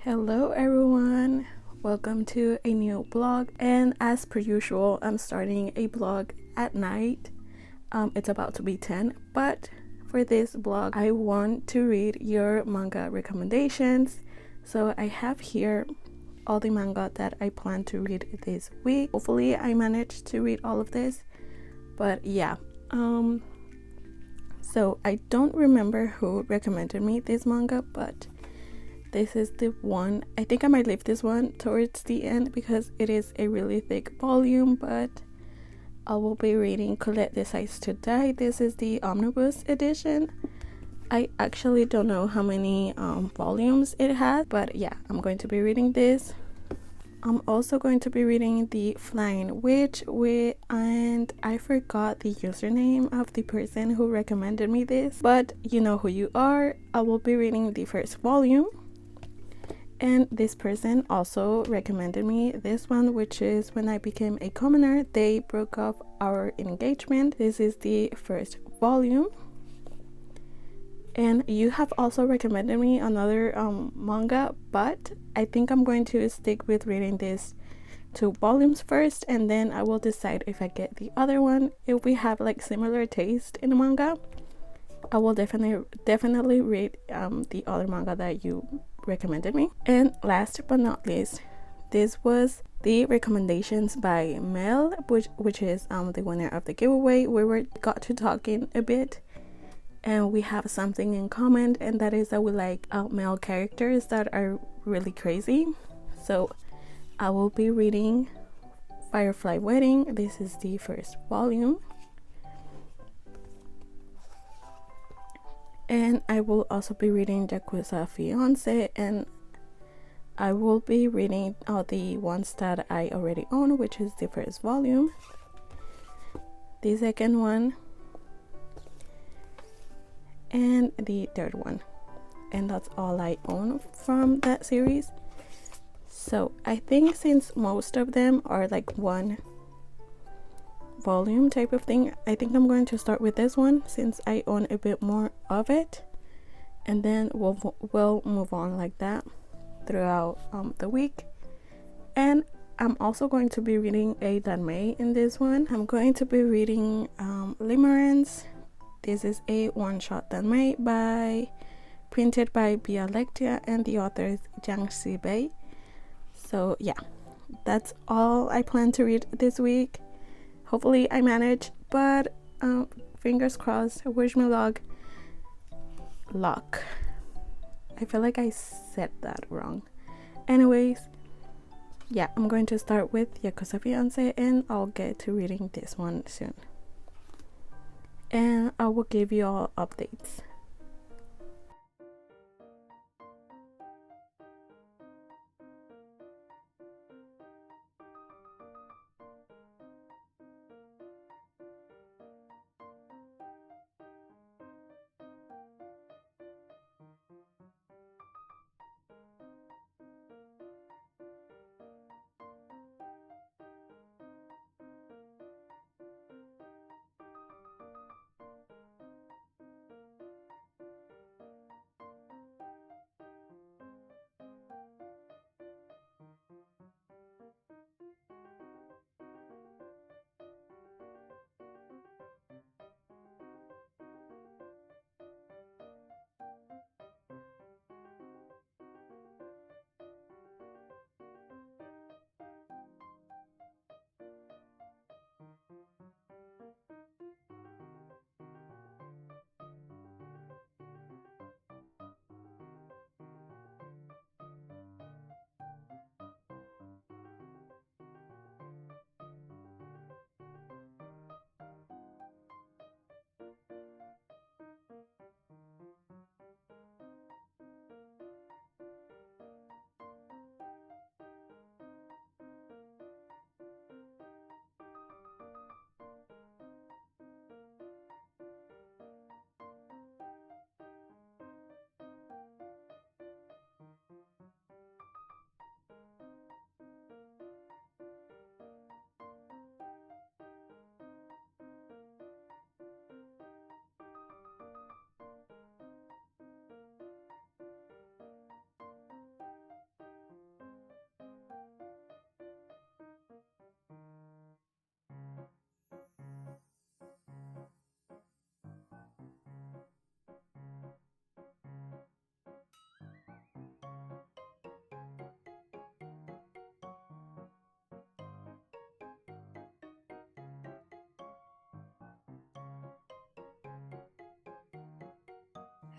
Hello everyone, welcome to a new blog, and as per usual I'm starting a blog at night. It's about to be 10, but for this blog I want to read your manga recommendations. So I have here all the manga that I plan to read this week. Hopefully I manage to read all of this, but yeah. So I don't remember who recommended me this manga, but this is the one. I think I might leave this one towards the end because it is a really thick volume, but I will be reading Colette Decides to Die. This is the omnibus edition. I actually don't know how many volumes it has, but yeah, I'm going to be reading this. I'm also going to be reading The Flying Witch and I forgot the username of the person who recommended me this, but you know who you are. I will be reading the first volume. And this person also recommended me this one, which is When I Became a Commoner. They broke off our engagement. This is the first volume. And you have also recommended me another manga, but I think I'm going to stick with reading these 2 volumes first, and then I will decide if I get the other one. If we have like similar taste in manga, I will definitely read the other manga that you recommended me. And last but not least, this was the recommendations by Mel, which is the winner of the giveaway. We got to talking a bit, and we have something in common, and that is that we like male characters that are really crazy. So I will be reading Firefly Wedding. This is the first volume. And I will also be reading Yakuza Fiance, and I will be reading all the ones that I already own, which is the first volume, the second one, and the third one. And that's all I own from that series. So I think since most of them are like one volume type of thing, I think I'm going to start with this one since I own a bit more of it, and then we'll move on like that throughout the week. And I'm also going to be reading a Danmei in this one. I'm going to be reading Limerence. This is a one-shot Danmei printed by Bialektia, and the author is Jiang Xibei. So yeah, that's all I plan to read this week. Hopefully I manage, but fingers crossed. Wish me luck. I feel like I said that wrong. Anyways, yeah, I'm going to start with Yakuza Fiance, and I'll get to reading this one soon. And I will give you all updates.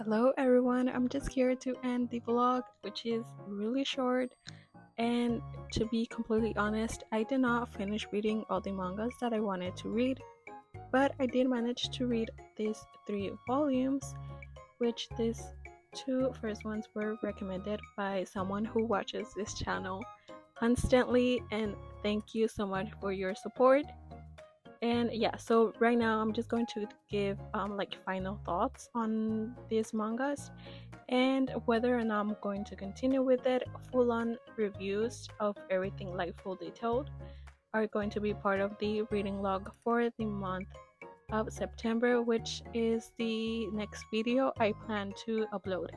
Hello everyone, I'm just here to end the vlog, which is really short. And to be completely honest, I did not finish reading all the mangas that I wanted to read, but I did manage to read these 3 volumes, which these 2 first ones were recommended by someone who watches this channel constantly, and thank you so much for your support. And yeah, so right now I'm just going to give like final thoughts on these mangas and whether or not I'm going to continue with it. Full on reviews of everything, like full detailed, are going to be part of the reading log for the month of September, which is the next video I plan to upload.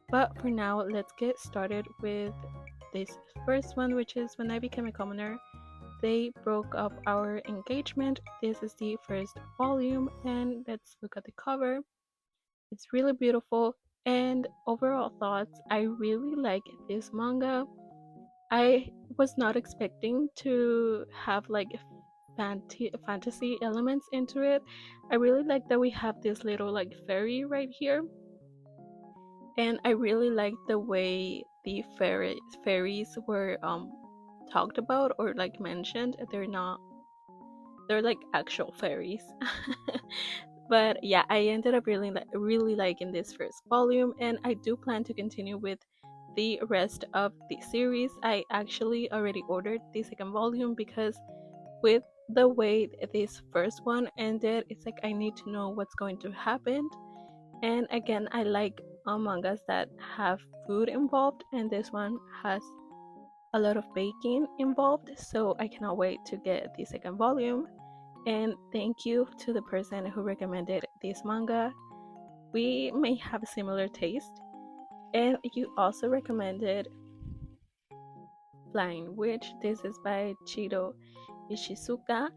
But for now, let's get started with this first one, which is When I Became a Commoner. They broke up our engagement. This is the first volume, and let's look at the cover. It's really beautiful. And overall thoughts, I really like this manga. I was not expecting to have like fantasy elements into it. I really like that we have this little like fairy right here, and I really like the way the fairies were talked about or like mentioned. They're like actual fairies. But yeah, I ended up really liking this first volume, and I do plan to continue with the rest of the series. I actually already ordered the second volume because with the way this first one ended, it's like I need to know what's going to happen. And again, I like mangas that have food involved, and this one has a lot of baking involved, so I cannot wait to get the second volume. And thank you to the person who recommended this manga. We may have a similar taste. And you also recommended Flying Witch. This is by Chiro Ishizuka.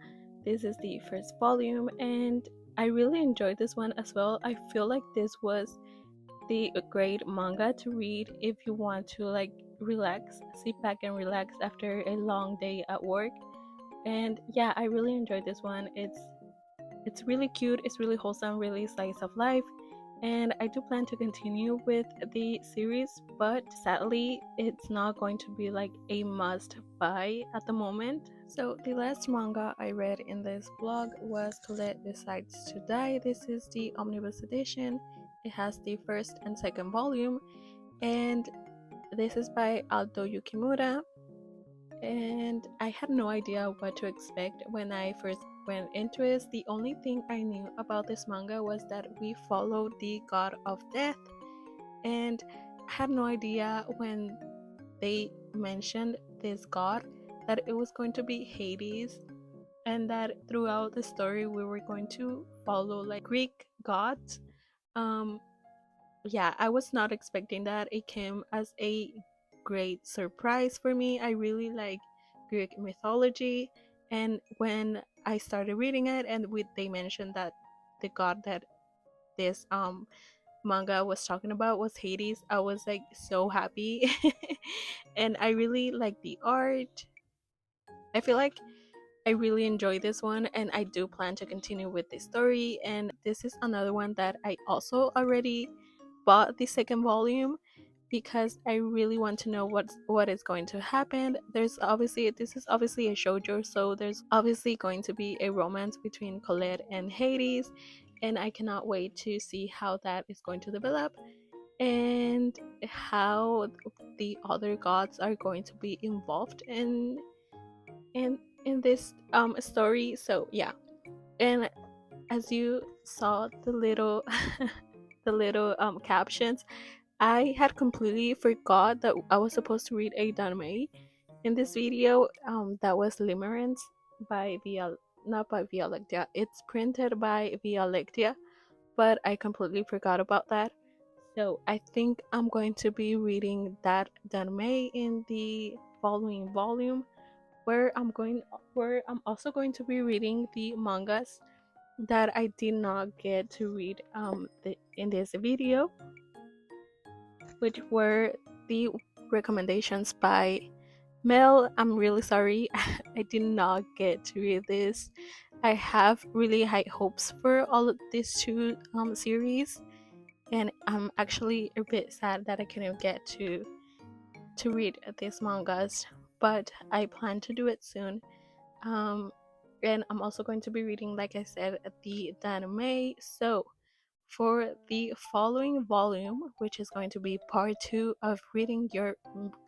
This is the first volume, and I really enjoyed this one as well. I feel like this was the great manga to read if you want to like relax, sit back and relax after a long day at work. And yeah, I really enjoyed this one. It's really cute, it's really wholesome, really slice of life, and I do plan to continue with the series, but sadly it's not going to be like a must buy at the moment. So the last manga I read in this blog was Colette Decides to Die. This is the omnibus edition. It has the first and second volume, and this is by Aldo Yukimura. And I had no idea what to expect when I first went into it. The only thing I knew about this manga was that we followed the god of death, and I had no idea when they mentioned this god that it was going to be Hades, and that throughout the story we were going to follow like Greek gods. Um, yeah, I was not expecting that. It came as a great surprise for me. I really like Greek mythology, and when I started reading it and they mentioned that the god that this manga was talking about was Hades, I was like so happy. And I really like the art. I feel like I really enjoy this one, and I do plan to continue with this story. And this is another one that I also already bought the second volume because I really want to know what is going to happen. This is obviously a shoujo, so there's obviously going to be a romance between Colette and Hades, and I cannot wait to see how that is going to develop and how the other gods are going to be involved in this story. So yeah, and as you saw the little the little captions, I had completely forgot that I was supposed to read a Danmei in this video. That was Limerence by not by Via. It's printed by Via, but I completely forgot about that. So I think I'm going to be reading that Danmei in the following volume, where I'm also going to be reading the mangas that I did not get to read in this video, which were the recommendations by Mel. I'm really sorry I did not get to read this. I have really high hopes for all of these 2 series, and I'm actually a bit sad that I couldn't get to read these mangas, but I plan to do it soon. Um, and I'm also going to be reading, like I said, the anime. So for the following volume, which is going to be part two of reading your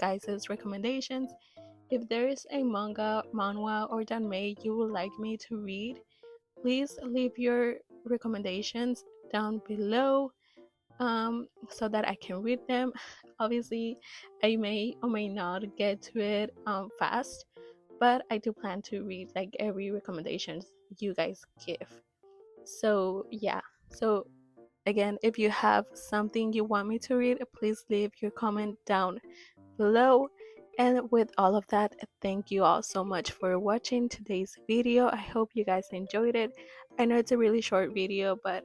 guys' recommendations, if there is a manga, manhwa, or anime you would like me to read, please leave your recommendations down below, so that I can read them. Obviously, I may or may not get to it fast, but I do plan to read like every recommendations you guys give. So yeah. So again, if you have something you want me to read, please leave your comment down below. And with all of that, thank you all so much for watching today's video. I hope you guys enjoyed it. I know it's a really short video, but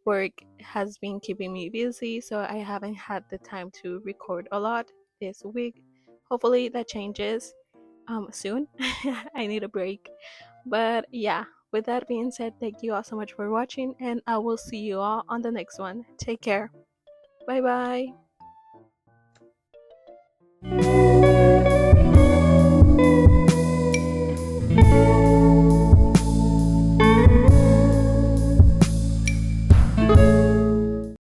work has been keeping me busy, so I haven't had the time to record a lot this week. Hopefully that changes soon. I need a break. But yeah, with that being said, thank you all so much for watching, and I will see you all on the next one. Take care. Bye bye.